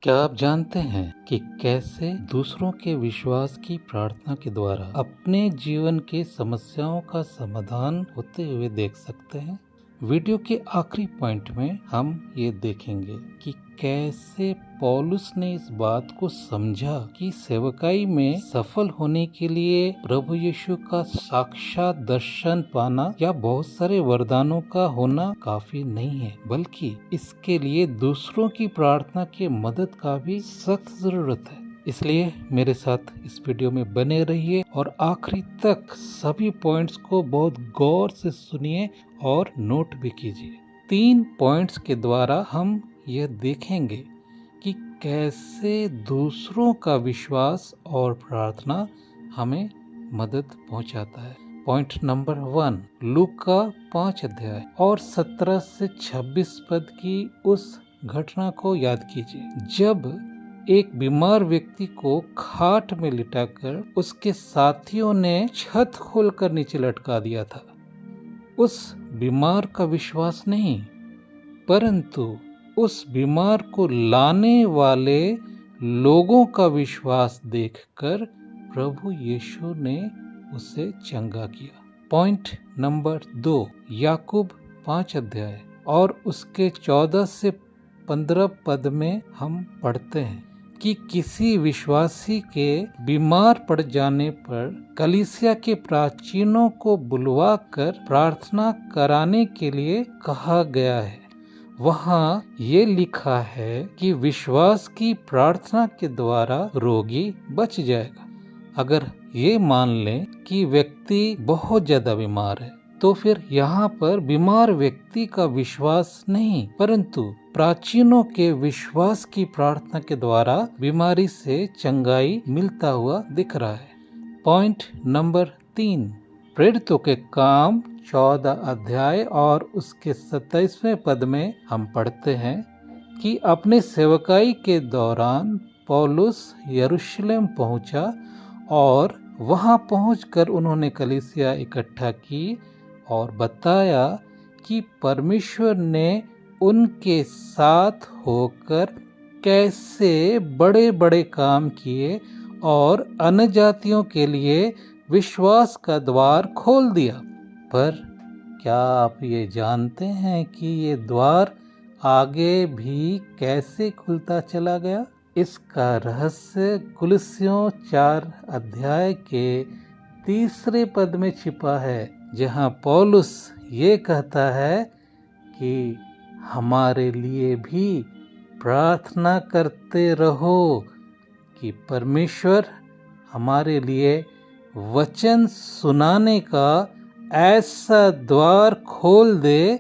क्या आप जानते हैं कि कैसे दूसरों के विश्वास की प्रार्थना के द्वारा अपने जीवन की समस्याओं का समाधान होते हुए देख सकते हैं? वीडियो के आखिरी पॉइंट में हम ये देखेंगे कि कैसे पौलुस ने इस बात को समझा कि सेवकाई में सफल होने के लिए प्रभु यीशु का साक्षात दर्शन पाना या बहुत सारे वरदानों का होना काफी नहीं है, बल्कि इसके लिए दूसरों की प्रार्थना की मदद का भी सख्त जरूरत है। इसलिए मेरे साथ इस वीडियो में बने रहिए और आखिरी तक सभी पॉइंट्स को बहुत गौर से सुनिए और नोट भी कीजिए। 3 पॉइंट्स के द्वारा हम यह देखेंगे कि कैसे दूसरों का विश्वास और प्रार्थना हमें मदद पहुंचाता है। पॉइंट नंबर 1, लूका 5 अध्याय और 17 से 26 पद की उस घटना को याद कीजिए, जब एक बीमार व्यक्ति को खाट में लिटाकर उसके साथियों ने छत खोलकर नीचे लटका दिया था। उस बीमार का विश्वास नहीं, परंतु उस बीमार को लाने वाले लोगों का विश्वास देखकर प्रभु यीशु ने उसे चंगा किया। पॉइंट नंबर 2, याकूब 5 अध्याय और उसके 14 से 15 पद में हम पढ़ते हैं कि किसी विश्वासी के बीमार पड़ जाने पर कलीसिया के प्राचीनों को बुलवाकर प्रार्थना कराने के लिए कहा गया है। वहाँ ये लिखा है कि विश्वास की प्रार्थना के द्वारा रोगी बच जाएगा। अगर ये मान लें कि व्यक्ति बहुत ज्यादा बीमार है, तो फिर यहाँ पर बीमार व्यक्ति का विश्वास नहीं, परंतु प्राचीनों के विश्वास की प्रार्थना के द्वारा बीमारी से चंगाई मिलता हुआ दिख रहा है। पॉइंट नंबर 3, प्रेरितों के काम 14 अध्याय और उसके 27वें पद में हम पढ़ते हैं कि अपने सेवकाई के दौरान पौलुस यरूशलेम पहुंचा और वहां पहुंचकर उन्होंने कलीसिया इकट्ठा की और बताया कि परमेश्वर ने उनके साथ होकर कैसे बड़े बड़े काम किए और अन्य जातियों के लिए विश्वास का द्वार खोल दिया। पर क्या आप ये जानते हैं कि ये द्वार आगे भी कैसे खुलता चला गया? इसका रहस्य कुलस्सियों 4 अध्याय के 3 पद में छिपा है, जहां पौलुस ये कहता है कि हमारे लिए भी प्रार्थना करते रहो कि परमेश्वर हमारे लिए वचन सुनाने का ऐसा द्वार खोल दे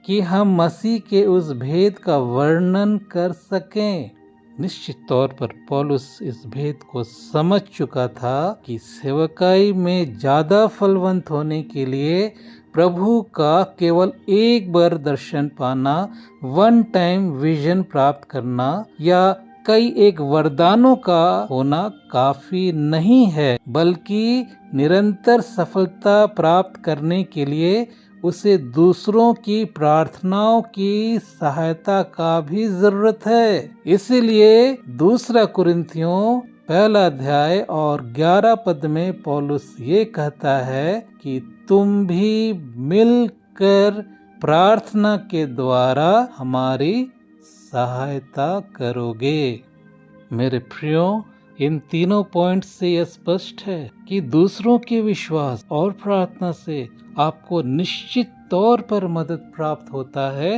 कि हम मसीह के उस भेद का वर्णन कर सकें। निश्चित तौर पर पौलुस इस भेद को समझ चुका था कि सेवकाई में ज्यादा फलवंत होने के लिए प्रभु का केवल एक बार दर्शन पाना, वन टाइम विजन प्राप्त करना या कई एक वरदानों का होना काफी नहीं है, बल्कि निरंतर सफलता प्राप्त करने के लिए उसे दूसरों की प्रार्थनाओं की सहायता का भी जरूरत है। इसीलिए 2 कुरिन्थियों 1 अध्याय और 11 पद में पौलुस ये कहता है कि तुम भी मिलकर प्रार्थना के द्वारा हमारी सहायता करोगे। मेरे प्रियो, इन तीनों पॉइंट से यह स्पष्ट है कि दूसरों के विश्वास और प्रार्थना से आपको निश्चित तौर पर मदद प्राप्त होता है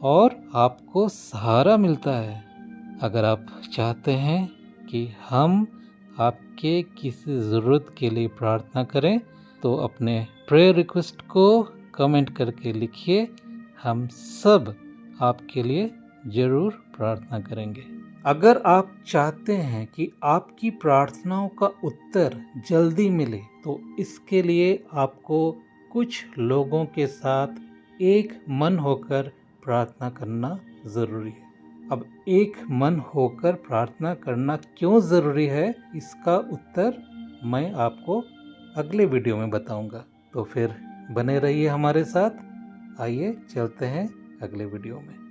और आपको सहारा मिलता है। अगर आप चाहते हैं कि हम आपके किसी ज़रूरत के लिए प्रार्थना करें, तो अपने प्रेयर रिक्वेस्ट को कमेंट करके लिखिए। हम सब आपके लिए जरूर प्रार्थना करेंगे। अगर आप चाहते हैं कि आपकी प्रार्थनाओं का उत्तर जल्दी मिले, तो इसके लिए आपको कुछ लोगों के साथ एक मन होकर प्रार्थना करना जरूरी है। अब एक मन होकर प्रार्थना करना क्यों जरूरी है, इसका उत्तर मैं आपको अगले वीडियो में बताऊंगा। तो फिर बने रहिए हमारे साथ। आइए चलते हैं अगले वीडियो में।